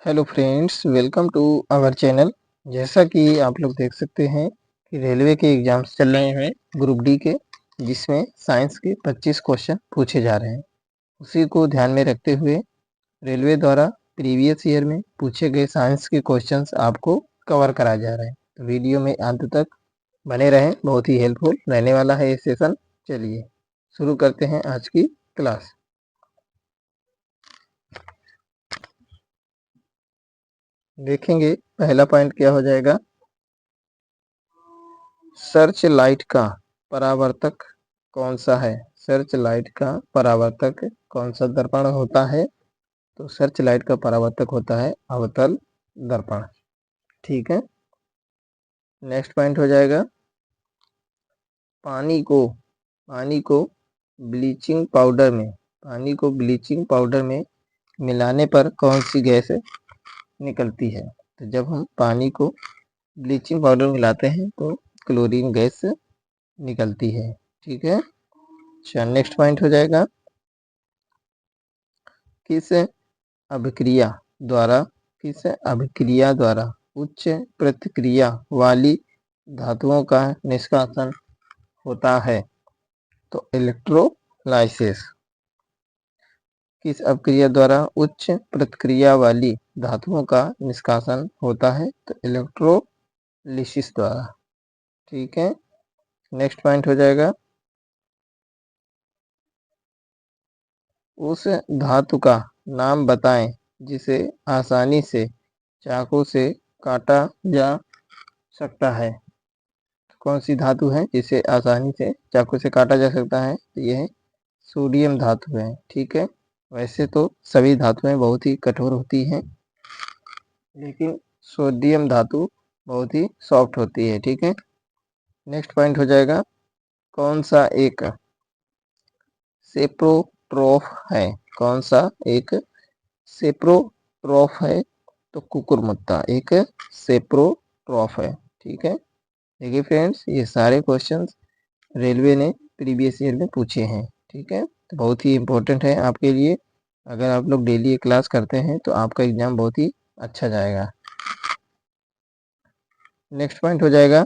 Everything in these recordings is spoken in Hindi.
Hello friends, welcome to our channel. जैसा कि आप लोग देख सकते हैं कि रेलवे के एग्जाम्स चल रहे हैं ग्रुप डी के, जिसमें साइंस के 25 क्वेश्चन पूछे जा रहे हैं। उसी को ध्यान में रखते हुए रेलवे द्वारा प्रीवियस ईयर में पूछे गए साइंस के क्वेश्चंस आपको कवर कराया जा रहा है। तो वीडियो में अंत तक बने रहें, बहुत ही हेल्पफुल रहने वाला है ये सेशन। चलिए शुरू करते हैं आज की क्लास। देखेंगे पहला पॉइंट क्या हो जाएगा। सर्च लाइट का परावर्तक कौन सा है? सर्च लाइट का परावर्तक कौन सा दर्पण होता है? तो सर्च लाइट का परावर्तक होता है अवतल दर्पण। ठीक है, नेक्स्ट पॉइंट हो जाएगा। पानी को ब्लीचिंग पाउडर में मिलाने पर कौन सी गैस निकलती है? तो जब हम पानी को ब्लीचिंग पाउडर मिलाते हैं तो क्लोरीन गैस निकलती है। ठीक है, अच्छा नेक्स्ट पॉइंट हो जाएगा। किस अभिक्रिया द्वारा उच्च प्रतिक्रिया वाली धातुओं का निष्कासन होता है? तो इलेक्ट्रोलाइसिस। किस अभिक्रिया द्वारा उच्च प्रतिक्रिया वाली धातुओं का निष्कासन होता है? तो इलेक्ट्रोलिसिस द्वारा। ठीक है, नेक्स्ट पॉइंट हो जाएगा। उस धातु का नाम बताएं जिसे आसानी से चाकू से काटा जा सकता है। कौन सी धातु है जिसे आसानी से चाकू से काटा जा सकता है? तो यह सोडियम धातु है। ठीक है, वैसे तो सभी धातुएं बहुत ही कठोर होती हैं, लेकिन सोडियम धातु बहुत ही सॉफ्ट होती है। ठीक है, नेक्स्ट पॉइंट हो जाएगा। कौन सा एक सेप्रोट्रोफ है? कौन सा एक सेप्रोट्रोफ है? तो कुकुरमुत्ता एक सेप्रोट्रोफ है। ठीक है, देखिए फ्रेंड्स, ये सारे क्वेश्चंस रेलवे ने प्रीवियस ईयर में पूछे हैं। ठीक है, तो बहुत ही इम्पोर्टेंट है आपके लिए। अगर आप लोग डेली ये क्लास करते हैं तो आपका एग्जाम बहुत ही अच्छा जाएगा। नेक्स्ट पॉइंट हो जाएगा।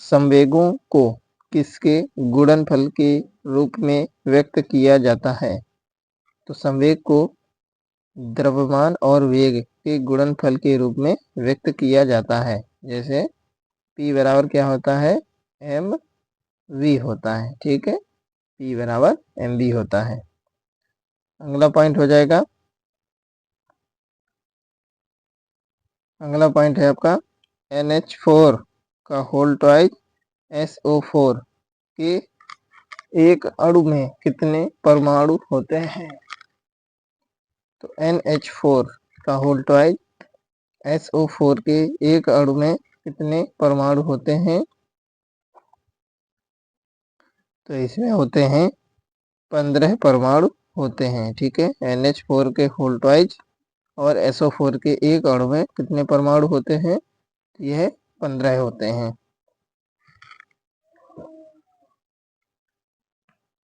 संवेगों को किसके गुणनफल के रूप में व्यक्त किया जाता है? तो संवेग को द्रव्यमान और वेग के गुणनफल के रूप में व्यक्त किया जाता है। जैसे P बराबर क्या होता है? एम वी होता है। ठीक है, P बराबर एम वी होता है। अगला पॉइंट हो जाएगा। अगला पॉइंट है आपका NH4 का होल ट्वाइस SO4 के एक अणु में कितने परमाणु होते हैं? तो NH4 का होल ट्वाइस SO4 के एक अणु में कितने परमाणु होते हैं? तो इसमें होते हैं 15 परमाणु होते हैं। ठीक है, NH4 के होल ट्वाइस और SO4 के एक अणु में कितने परमाणु होते हैं? यह 15 होते हैं।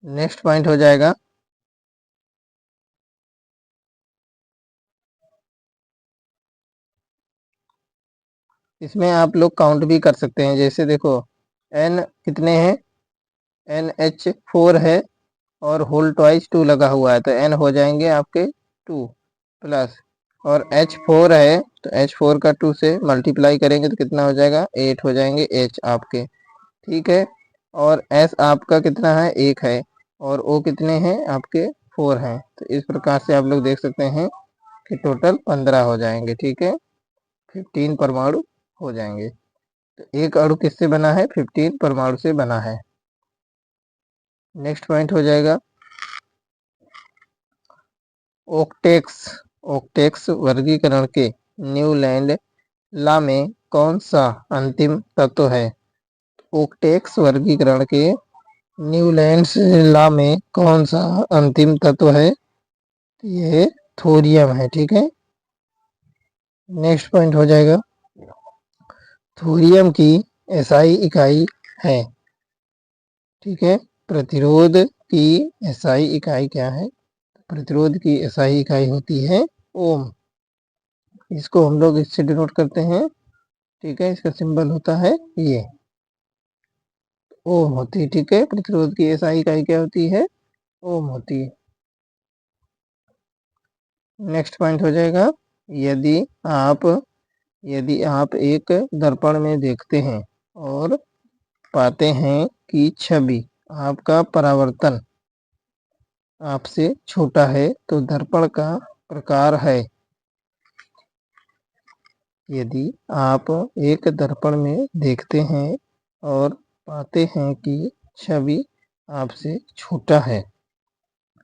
नेक्स्ट पॉइंट हो जाएगा। इसमें आप लोग काउंट भी कर सकते हैं। जैसे देखो, N कितने हैं? NH4 है और होल ट्वाइस 2 लगा हुआ है, तो N हो जाएंगे आपके 2 प्लस, और H4 है तो H4 का 2 से मल्टीप्लाई करेंगे तो कितना हो जाएगा? 8 हो जाएंगे H आपके। ठीक है, और S आपका कितना है? 1 है, और O कितने हैं आपके? 4 हैं। तो इस प्रकार से आप लोग देख सकते हैं कि टोटल 15 हो जाएंगे। ठीक है, 15 परमाणु हो जाएंगे। तो एक अणु किससे बना है? 15 परमाणु से बना है। नेक्स्ट पॉइंट हो जाएगा। ओक्टेक्स वर्गीकरण के न्यूलैंड लॉ में कौन सा अंतिम तत्व है? ओक्टेक्स वर्गीकरण के न्यूलैंड्स लॉ में कौन सा अंतिम तत्व है? ये थोरियम है। ठीक है, नेक्स्ट पॉइंट हो जाएगा। थोरियम की एसआई इकाई है। ठीक है, प्रतिरोध की एसआई इकाई क्या है? प्रतिरोध की एसआई इकाई होती है ओम। इसको हम लोग इससे डिनोट करते हैं, ठीक है। इसका सिंबल होता है ये ओम होती है, ठीक है। प्रतिरोध की एसआई इकाई क्या होती है? ओम होती है। नेक्स्ट पॉइंट हो जाएगा, यदि आप यदि आप एक दर्पण में देखते हैं और पाते हैं कि छवि आपका परावर्तन आपसे छोटा है तो दर्पण का प्रकार है। यदि आप एक दर्पण में देखते हैं और पाते हैं कि छवि आपसे छोटा है,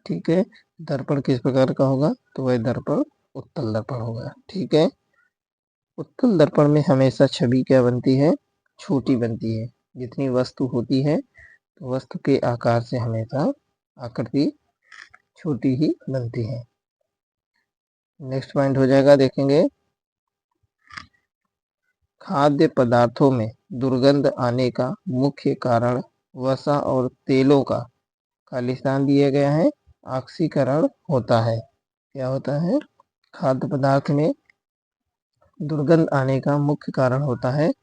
ठीक है, दर्पण किस प्रकार का होगा? तो वह दर्पण उत्तल दर्पण होगा, ठीक है। उत्तल दर्पण में हमेशा छवि क्या बनती है? छोटी बनती है। जितनी वस्तु होती है तो वस्तु के आकार से हमेशा आकृति छोटी ही बनती है। नेक्स्ट पॉइंट हो जाएगा, देखेंगे, खाद्य पदार्थों में दुर्गंध आने का मुख्य कारण वसा और तेलों का खालिस्तान दिया गया है, ऑक्सीकरण होता है। क्या होता है? खाद्य पदार्थ में दुर्गंध आने का मुख्य कारण होता है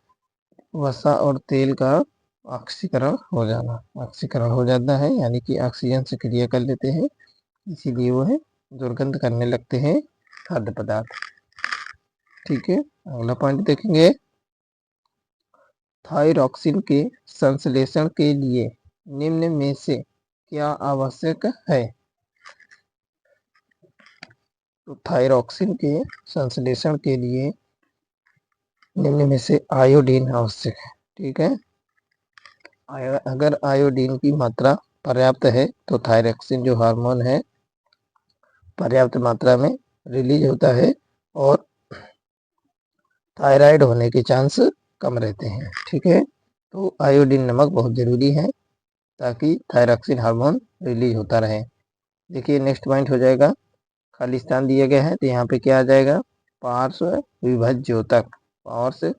वसा और तेल का ऑक्सीकरण हो जाना। ऑक्सीकरण हो जाता है यानी कि ऑक्सीजन से क्रिया कर लेते हैं, इसीलिए वो है दुर्गंध करने लगते हैं खाद्य पदार्थ, ठीक है। अगला पॉइंट देखेंगे, थायरॉक्सिन के संश्लेषण के लिए निम्न में से क्या आवश्यक है? तो थायरॉक्सिन के संश्लेषण के लिए निम्न में से आयोडीन आवश्यक है, ठीक है। अगर आयोडीन की मात्रा पर्याप्त है तो थायरॉक्सिन जो हार्मोन है पर्याप्त मात्रा में रिलीज होता है और थायराइड होने के चांस कम रहते हैं, ठीक है। तो आयोडीन नमक बहुत जरूरी है ताकि थायरॉक्सिन हार्मोन रिलीज होता रहे। देखिए नेक्स्ट पॉइंट हो जाएगा, खालिस्तान दिया गया है तो यहाँ पे क्या आ जाएगा? पार्श्व विभज्योतक। पार्श्व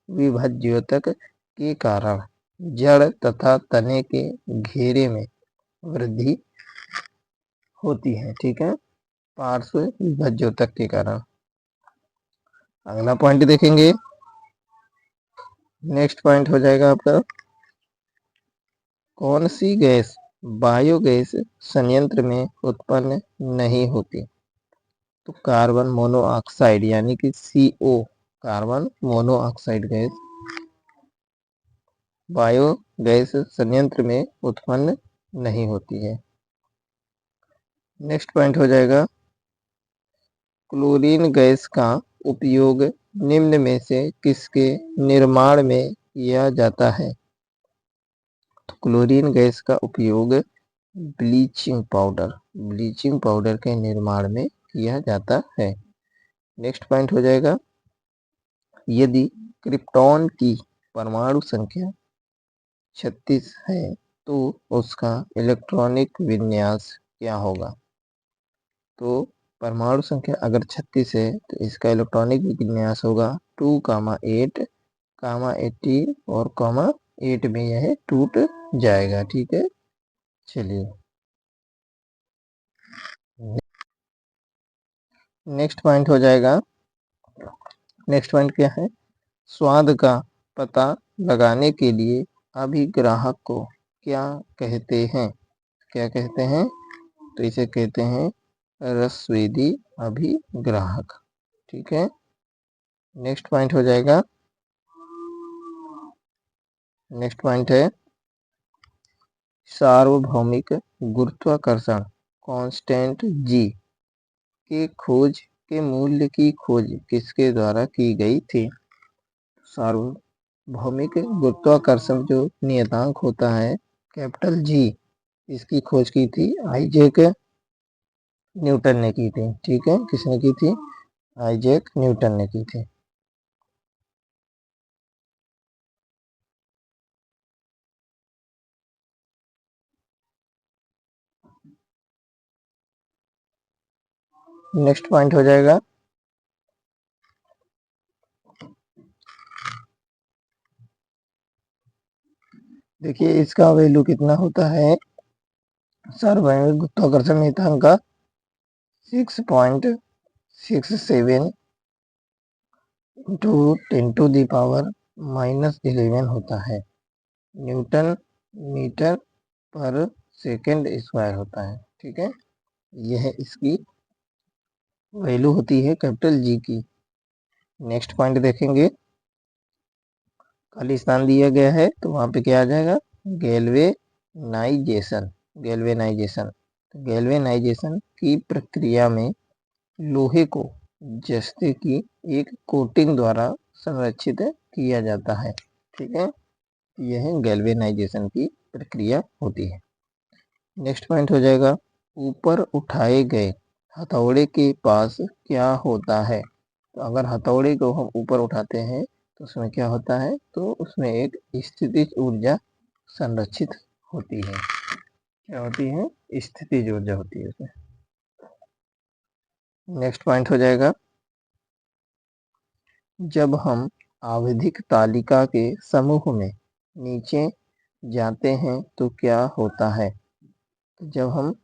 विभज्योतक के कारण जड़ तथा तने के घेरे में वृद्धि होती है, ठीक है, पार्श्व विभज्योतक के कारण। अगला पॉइंट देखेंगे, नेक्स्ट पॉइंट हो जाएगा आपका, कौन सी गैस बायोगैस संयंत्र में उत्पन्न नहीं होती? तो कार्बन मोनोऑक्साइड यानी कि CO, carbon monoxide gas biogas संयंत्र में उत्पन्न नहीं होती है। नेक्स्ट पॉइंट हो जाएगा, क्लोरीन गैस का उपयोग निम्न में से किसके निर्माण में किया जाता है? तो क्लोरीन गैस का उपयोग ब्लीचिंग पाउडर के निर्माण में किया जाता है। नेक्स्ट पॉइंट हो जाएगा, यदि क्रिप्टॉन की परमाणु संख्या 36 है तो उसका इलेक्ट्रॉनिक विन्यास क्या होगा? तो परमाणु संख्या अगर 36 है तो इसका इलेक्ट्रॉनिक विन्यास होगा 2,8, 18 और 8 में यह टूट जाएगा, ठीक है। चलिए नेक्स्ट पॉइंट हो जाएगा, नेक्स्ट पॉइंट क्या है? स्वाद का पता लगाने के लिए अभिग्राहक को क्या कहते हैं? क्या कहते हैं? तो इसे कहते हैं रसवेदी अभिग्राहक, ठीक है। नेक्स्ट पॉइंट हो जाएगा, नेक्स्ट पॉइंट है सार्वभौमिक गुरुत्वाकर्षण कांस्टेंट G के खोज के मूल्य की खोज किसके द्वारा की गई थी? सार्वभौमिक गुरुत्वाकर्षण जो नियतांक होता है कैपिटल G, इसकी खोज की थी आइजैक न्यूटन ने की थी, ठीक है। किसने की थी? आइजैक न्यूटन ने की थी। नेक्स्ट पॉइंट हो जाएगा, देखिए इसका वैल्यू कितना होता है सार्वभौमिक गुरुत्वाकर्षण नियतांक का 6.67 इंटू 10⁻⁻11 होता है, न्यूटन मीटर पर सेकेंड स्क्वायर होता है। ठीक है, यह इसकी वैल्यू होती है कैपिटल जी की। नेक्स्ट पॉइंट देखेंगे, खाली स्थान दिया गया है तो वहां पे क्या आ जाएगा, गैल्वेनाइजेशन। गैल्वेनाइजेशन, तो गैल्वेनाइजेशन की प्रक्रिया में लोहे को जस्ते की एक कोटिंग द्वारा संरक्षित किया जाता है। ठीक है, यह गैल्वेनाइजेशन की प्रक्रिया होती है। नेक्स्ट पॉइंट हो जाएगा, ऊपर उठाए गए हथौड़े के पास क्या होता है। तो अगर हथौड़े को हम ऊपर उठाते हैं तो उसमें क्या होता है, तो उसमें एक स्थितिज ऊर्जा संरक्षित होती है। क्या होती है, स्थितिज ऊर्जा होती है उसमें। नेक्स्ट पॉइंट हो जाएगा, जब हम आवधिक तालिका के समूह में नीचे जाते हैं तो क्या होता है। तो जब हम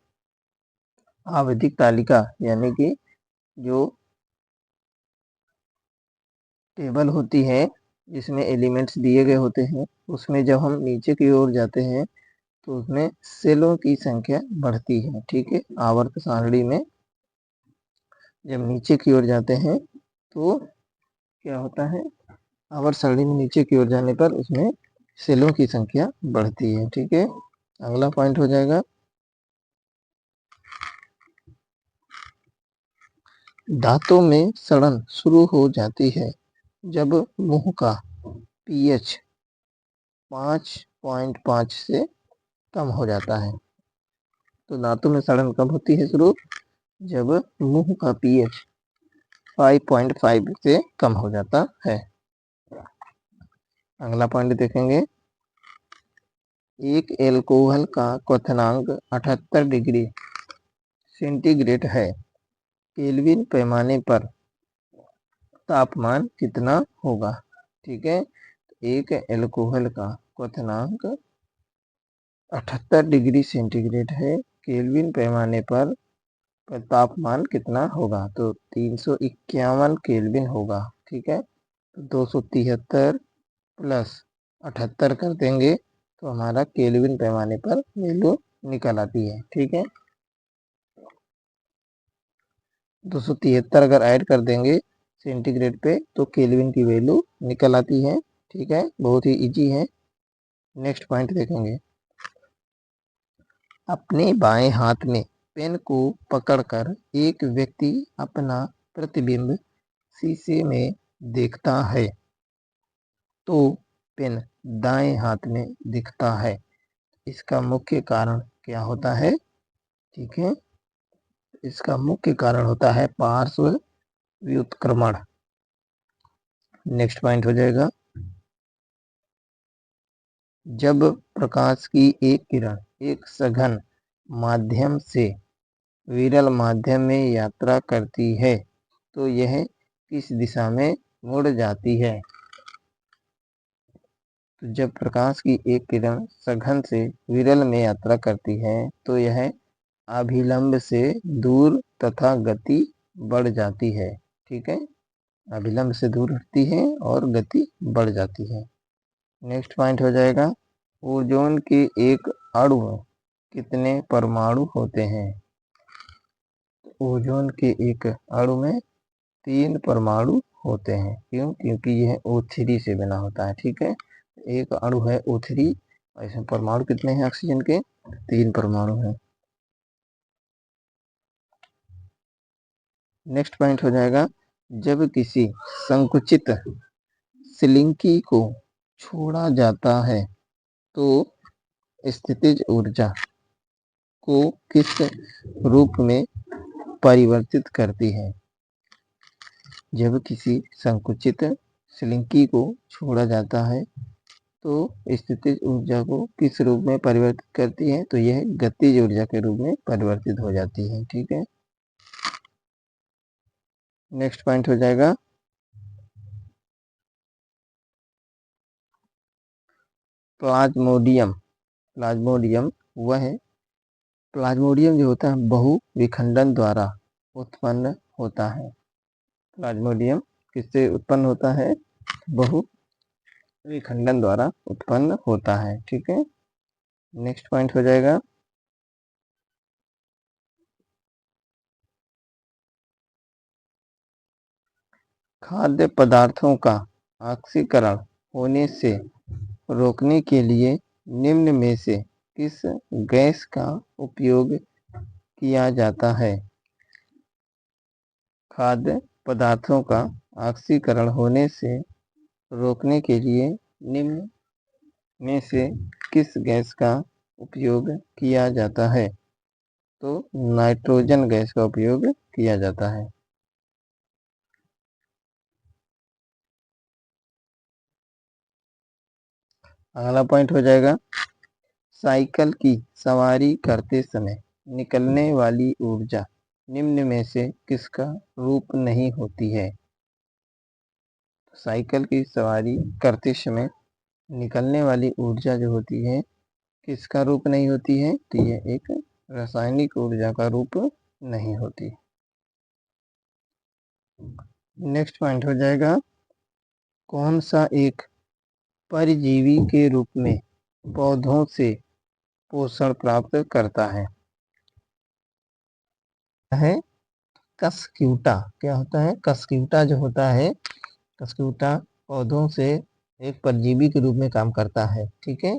आवधिक तालिका यानी कि जो टेबल होती है जिसमें एलिमेंट्स दिए गए होते हैं, उसमें जब हम नीचे की ओर जाते हैं तो उसमें सेलों की संख्या बढ़ती है। ठीक है, आवर्त सारणी में जब नीचे की ओर जाते हैं तो क्या होता है, आवर्त सारणी में नीचे की ओर जाने पर उसमें सेलों की संख्या बढ़ती है। ठीक है, अगला पॉइंट हो जाएगा, दांतों में सड़न शुरू हो जाती है जब मुंह का पीएच 5.5 से कम हो जाता है। तो दांतों में सड़न कब होती है शुरू, जब मुंह का पीएच 5.5 से कम हो जाता है। अगला पॉइंट देखेंगे, एक एल्कोहल का क्वथनांक 78 डिग्री सेंटीग्रेड है, केल्विन पैमाने पर तापमान कितना होगा। ठीक है, एक एल्कोहल का क्वथनांक 78 डिग्री सेंटीग्रेड है, केल्विन पैमाने पर तापमान कितना होगा, तो 351 केल्विन होगा। ठीक है, तो 273 प्लस 78 कर देंगे तो हमारा केल्विन पैमाने पर वैल्यू निकल आती है। ठीक है, 273 अगर ऐड कर देंगे सेंटीग्रेड पे तो केल्विन की वैल्यू निकल आती है। ठीक है, बहुत ही इजी है। नेक्स्ट पॉइंट देखेंगे, अपने बाएं हाथ में पेन को पकड़कर एक व्यक्ति अपना प्रतिबिंब शीशे में देखता है तो पेन दाएं हाथ में दिखता है, इसका मुख्य कारण क्या होता है। ठीक है, इसका मुख्य कारण होता है पार्श्व व्युत्क्रमण। नेक्स्ट पॉइंट हो जाएगा, जब प्रकाश की एक किरण एक सघन माध्यम से विरल माध्यम में यात्रा करती है तो यह किस दिशा में मुड़ जाती है। तो जब प्रकाश की एक किरण सघन से विरल में यात्रा करती है तो यह अभिलंब से दूर तथा गति बढ़ जाती है। ठीक है, अभिलंब से दूर हटती है और गति बढ़ जाती है। नेक्स्ट पॉइंट हो जाएगा, ओजोन के एक अणु में कितने परमाणु होते हैं। ओजोन के एक अणु में 3 परमाणु होते हैं। क्यों, क्योंकि यह O3 से बना होता है। ठीक है, एक अणु है O3, इसमें परमाणु कितने हैं ऑक्सीजन के, 3 परमाणु हैं। नेक्स्ट पॉइंट हो जाएगा, जब किसी संकुचित स्लिंकी को छोड़ा जाता है तो स्थितिज ऊर्जा को किस रूप में परिवर्तित करती है। जब किसी संकुचित स्लिंकी को छोड़ा जाता है तो स्थितिज ऊर्जा को किस रूप में परिवर्तित करती है, तो यह गतिज ऊर्जा के रूप में परिवर्तित हो जाती है। ठीक है, नेक्स्ट पॉइंट हो जाएगा, प्लाज्मोडियम। प्लाज्मोडियम वह है, प्लाज्मोडियम जो होता है बहु विखंडन द्वारा उत्पन्न होता है। प्लाज्मोडियम किससे उत्पन्न होता है? बहु विखंडन द्वारा उत्पन्न होता है। ठीक है, नेक्स्ट पॉइंट हो जाएगा खाद्य पदार्थों का ऑक्सीकरण होने से रोकने के लिए निम्न में से किस गैस का उपयोग किया जाता है? खाद्य पदार्थों का ऑक्सीकरण होने से रोकने के लिए निम्न में से किस गैस का उपयोग किया जाता है? तो नाइट्रोजन गैस का उपयोग किया जाता है। अगला पॉइंट हो जाएगा साइकिल की सवारी करते समय निकलने वाली ऊर्जा निम्न में से किसका रूप नहीं होती है? साइकिल की सवारी करते समय निकलने वाली ऊर्जा जो होती है किसका रूप नहीं होती है? तो ये एक रासायनिक ऊर्जा का रूप नहीं होती। नेक्स्ट पॉइंट हो जाएगा कौन सा एक परजीवी के रूप में पौधों से पोषण प्राप्त करता है? कस्क्यूटा। क्या होता है? कस्क्यूटा जो होता है, कस्क्यूटा पौधों से एक परजीवी के रूप में काम करता है। ठीक है,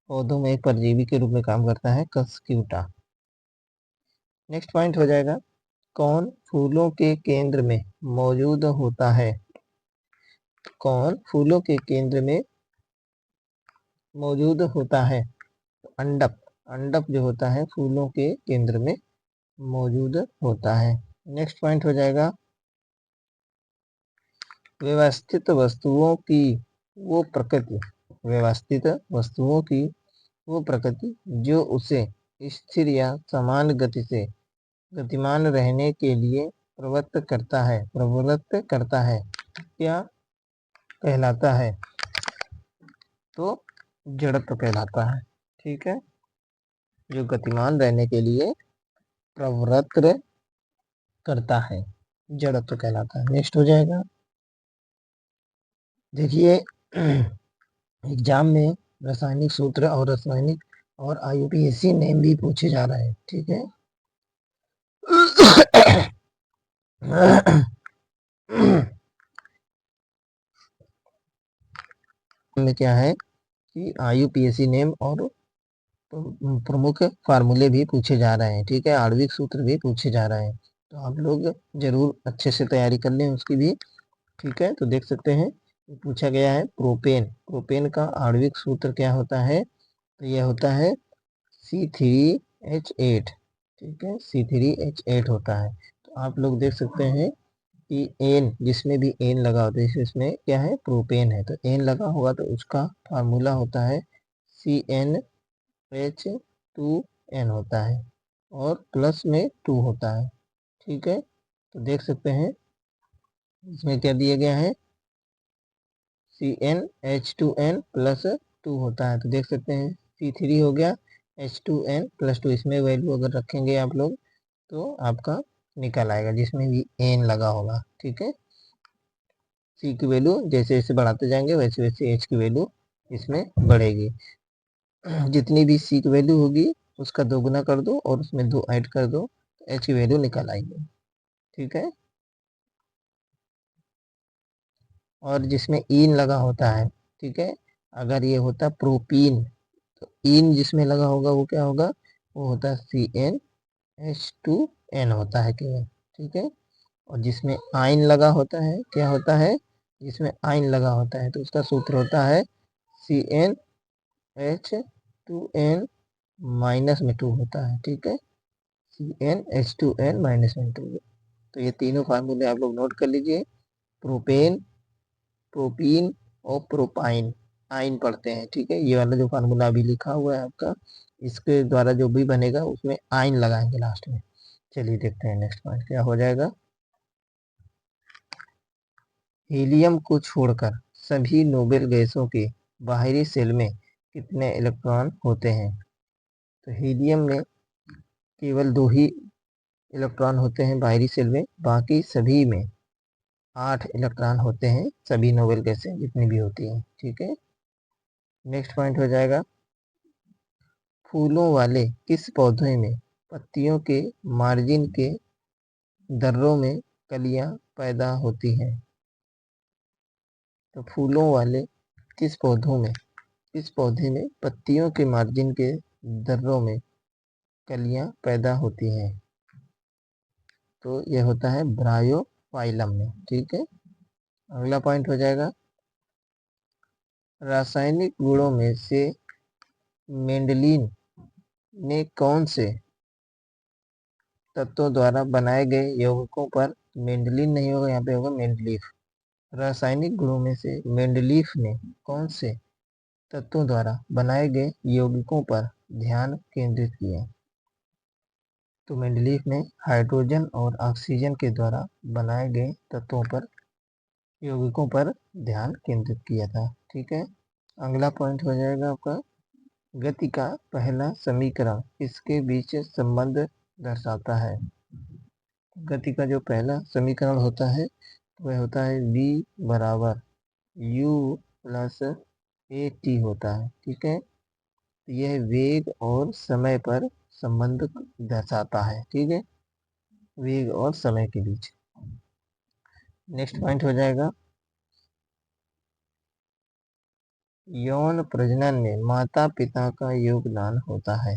पौधों में एक परजीवी के रूप में काम करता है कस्क्यूटा। नेक्स्ट पॉइंट हो जाएगा कौन फूलों के केंद्र में मौजूद होता है? कौन फूलों के केंद्र में मौजूद होता है? अंडक। अंडक जो होता है फूलों के केंद्र में मौजूद होता है। नेक्स्ट पॉइंट हो जाएगा व्यवस्थित वस्तुओं की वो प्रकृति। व्यवस्थित वस्तुओं की वो प्रकृति जो उसे स्थिर या समान गति से गतिमान रहने के लिए प्रवृत्त करता है क्या कहलाता है? तो जड़त्व कहलाता है। ठीक है, जो गतिमान रहने के लिए प्रवृत्त करता है जड़त्व कहलाता है। नेक्स्ट हो जाएगा देखिए एग्जाम में रासायनिक सूत्र और रासायनिक और IUPAC नेम भी पूछे जा रहे हैं। ठीक है में क्या है कि IUPAC नेम और प्रमुख फार्मूले भी पूछे जा रहे हैं। ठीक है, आणविक सूत्र भी पूछे जा रहे हैं, तो आप लोग जरूर अच्छे से तैयारी कर लें उसकी भी। ठीक है, तो देख सकते हैं पूछा गया है प्रोपेन। प्रोपेन का आणविक सूत्र क्या होता है? तो यह होता है C3H8। ठीक है, C3H8 होता है। तो आप लोग देख सकते हैं कि एन, जिसमें भी एन लगा होता है इसमें क्या है? प्रोपेन है। तो एन लगा होगा तो उसका फार्मूला होता है CnH2n होता है और प्लस में 2 होता है। ठीक है, तो देख सकते हैं इसमें क्या दिया गया है? CnH2n प्लस 2 होता है। तो देख सकते हैं C3 हो गया, H2n प्लस 2, इसमें वैल्यू अगर रखेंगे आप लोग तो आपका निकल आएगा जिसमें भी एन लगा होगा। ठीक है, सी की वैल्यू जैसे जैसे बढ़ाते जाएंगे वैसे वैसे एच की वैल्यू इसमें बढ़ेगी। जितनी भी सी की वैल्यू होगी उसका 2 गुना कर दो और उसमें 2 ऐड कर दो तो एच की वैल्यू निकल आएगी। ठीक है, और जिसमें ईन लगा होता है, ठीक है, अगर ये होता प्रोपीन तो ईन जिसमें लगा होगा वो क्या होगा? वो होता CnH2n होता है केवल। ठीक है, और जिसमें आइन लगा होता है क्या होता है? जिसमें आइन लगा होता है तो उसका सूत्र होता है CnH2n माइनस में 2 होता है। ठीक है, CnH2n माइनस में 2। तो ये तीनों फार्मूले आप लोग नोट कर लीजिए। प्रोपेन, प्रोपीन और प्रोपाइन आइन पढ़ते हैं। ठीक है, ये वाला जो फार्मूला अभी लिखा हुआ है आपका, इसके द्वारा जो भी बनेगा उसमें आइन लगाएंगे लास्ट में। चलिए देखते हैं नेक्स्ट पॉइंट क्या हो जाएगा। हीलियम को छोड़कर सभी नोबेल गैसों के बाहरी शेल में कितने इलेक्ट्रॉन होते हैं? तो हीलियम में केवल 2 ही इलेक्ट्रॉन होते हैं बाहरी शेल में, बाकी सभी में 8 इलेक्ट्रॉन होते हैं सभी नोबेल गैसें जितनी भी होती हैं। ठीक है, नेक्स्ट पॉइंट हो जाएगा, फूलों वाले किस पौधे में पत्तियों के मार्जिन के दर्रों में कलियां पैदा होती हैं? तो फूलों वाले किस पौधे में पत्तियों के मार्जिन के दर्रों में कलियां पैदा होती हैं? तो यह होता है ब्रायोफाइलम में। ठीक है, अगला पॉइंट हो जाएगा, रासायनिक गुणों में से मेंडलीन ने कौन से तत्वों द्वारा बनाए गए यौगिकों पर, मेंडलीन नहीं होगा यहाँ पे, होगा मेंडलीफ। रासायनिक गुणों में से मेंडलीफ ने कौन से तत्वों द्वारा बनाए गए यौगिकों पर ध्यान केंद्रित किया? तो मेंडलीफ ने हाइड्रोजन और ऑक्सीजन के द्वारा बनाए गए तत्वों पर, यौगिकों पर ध्यान केंद्रित किया था। ठीक है, अगला पॉइंट हो जाएगा आपका, गति का पहला समीकरण किसके बीच संबंध दर्शाता है? गति का जो पहला समीकरण होता है वह होता है v बराबर u प्लस ए टी होता है। ठीक है, यह वेग और समय पर संबंध दर्शाता है। ठीक है, वेग और समय के बीच। नेक्स्ट पॉइंट हो जाएगा, यौन प्रजनन में माता पिता का योगदान होता है।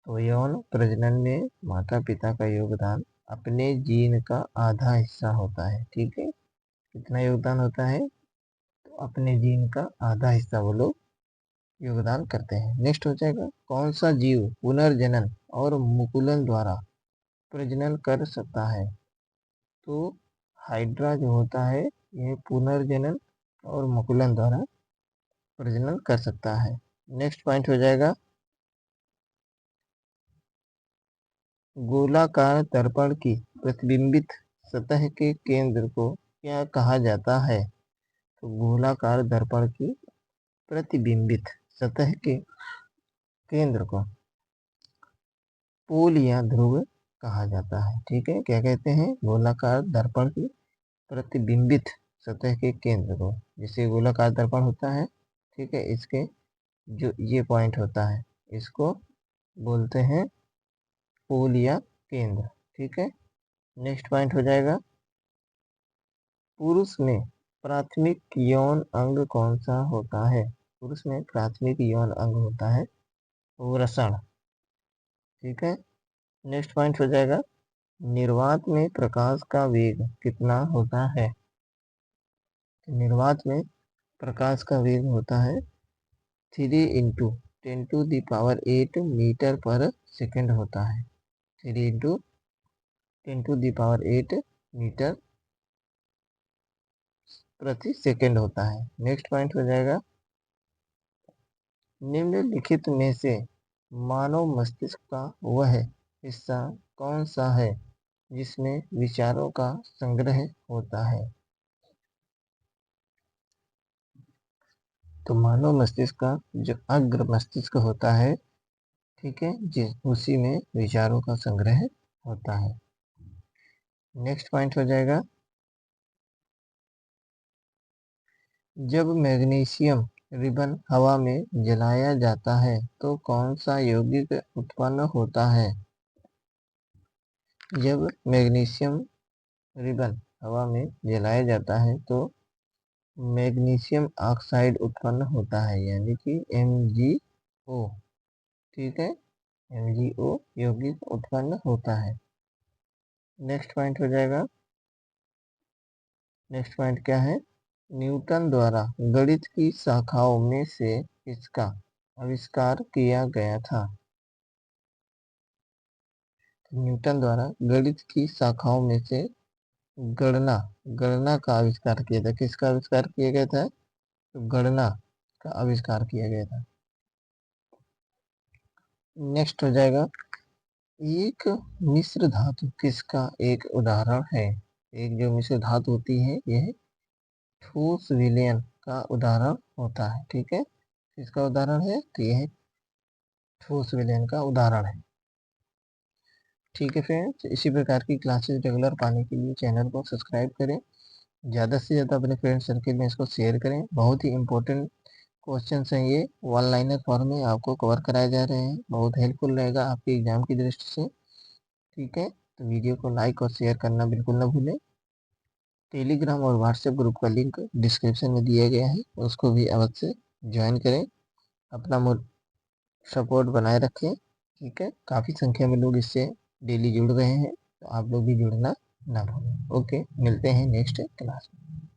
तो यौन प्रजनन में माता पिता का योगदान अपने जीन का आधा हिस्सा होता है। ठीक है, कितना योगदान होता है? तो अपने जीन का आधा हिस्सा वो लोग योगदान करते हैं। नेक्स्ट हो जाएगा, कौन सा जीव पुनर्जनन और मुकुलन द्वारा प्रजनन कर सकता है? तो हाइड्रा जो होता है यह पुनर्जनन और मुकुलन द्वारा प्रजनन कर सकता है। नेक्स्ट पॉइंट हो जाएगा, गोलाकार दर्पण की प्रतिबिंबित सतह के केंद्र को क्या कहा जाता है? तो गोलाकार दर्पण की प्रतिबिंबित सतह के केंद्र को पोल या ध्रुव कहा जाता है। ठीक है, क्या कहते हैं? गोलाकार दर्पण की प्रतिबिंबित सतह के केंद्र को, जैसे गोलाकार दर्पण होता है, ठीक है, इसके जो ये पॉइंट होता है इसको बोलते हैं पोल या केंद्र। ठीक है, नेक्स्ट पॉइंट हो जाएगा, पुरुष में प्राथमिक यौन अंग कौन सा होता है? पुरुष में प्राथमिक यौन अंग होता है वृषण। ठीक है, नेक्स्ट पॉइंट हो जाएगा, निर्वात में प्रकाश का वेग कितना होता है? निर्वात में प्रकाश का वेग होता है 3 × 10⁸ मीटर पर सेकेंड होता है। 3 × 10⁸ मीटर प्रति सेकेंड होता है। नेक्स्ट पॉइंट हो जाएगा, निम्नलिखित में से मानव मस्तिष्क का वह हिस्सा कौन सा है जिसमें विचारों का संग्रह होता है? तो मानव मस्तिष्क का जो अग्र मस्तिष्क होता है, ठीक है, उसी में विचारों का संग्रह होता है। नेक्स्ट पॉइंट हो जाएगा, जब मैग्नीशियम रिबन हवा में जलाया जाता है तो कौन सा यौगिक उत्पन्न होता है? जब मैग्नीशियम रिबन हवा में जलाया जाता है तो मैग्नीशियम ऑक्साइड उत्पन्न होता है, यानी कि MgO। ठीक है, MgO यौगिक उत्पन्न होता है। नेक्स्ट पॉइंट हो जाएगा, नेक्स्ट पॉइंट क्या है? न्यूटन द्वारा गणित की शाखाओं में से किसका आविष्कार किया गया था? न्यूटन द्वारा गणित की शाखाओं में से गणना गणना का आविष्कार किया था। किसका आविष्कार किया गया था? तो गणना का आविष्कार किया गया था। नेक्स्ट हो जाएगा, एक मिश्र धातु किसका एक उदाहरण है? एक जो मिश्र धातु होती है यह ठोस विलयन का उदाहरण होता है। ठीक है, इसका उदाहरण है, तो यह ठोस विलयन का उदाहरण है। ठीक है फ्रेंड्स, इसी प्रकार की क्लासेस रेगुलर पाने के लिए चैनल को सब्सक्राइब करें ज़्यादा से ज़्यादा अपने फ्रेंड सर्किल में इसको शेयर करें। बहुत ही इम्पोर्टेंट क्वेश्चन हैं ये, वन लाइनर फॉर्म में आपको कवर कराए जा रहे हैं, बहुत हेल्पफुल रहेगा आपके एग्जाम की दृष्टि से। ठीक है, तो वीडियो को लाइक और शेयर करना बिल्कुल ना भूलें। टेलीग्राम और व्हाट्सएप ग्रुप का लिंक डिस्क्रिप्शन में दिया गया है, उसको भी अवश्य ज्वाइन करें, अपना सपोर्ट बनाए रखें। ठीक है, काफ़ी संख्या में लोग इससे डेली जुड़ रहे हैं, तो आप लोग भी जुड़ना ना भूलें। ओके, मिलते हैं नेक्स्ट क्लास में।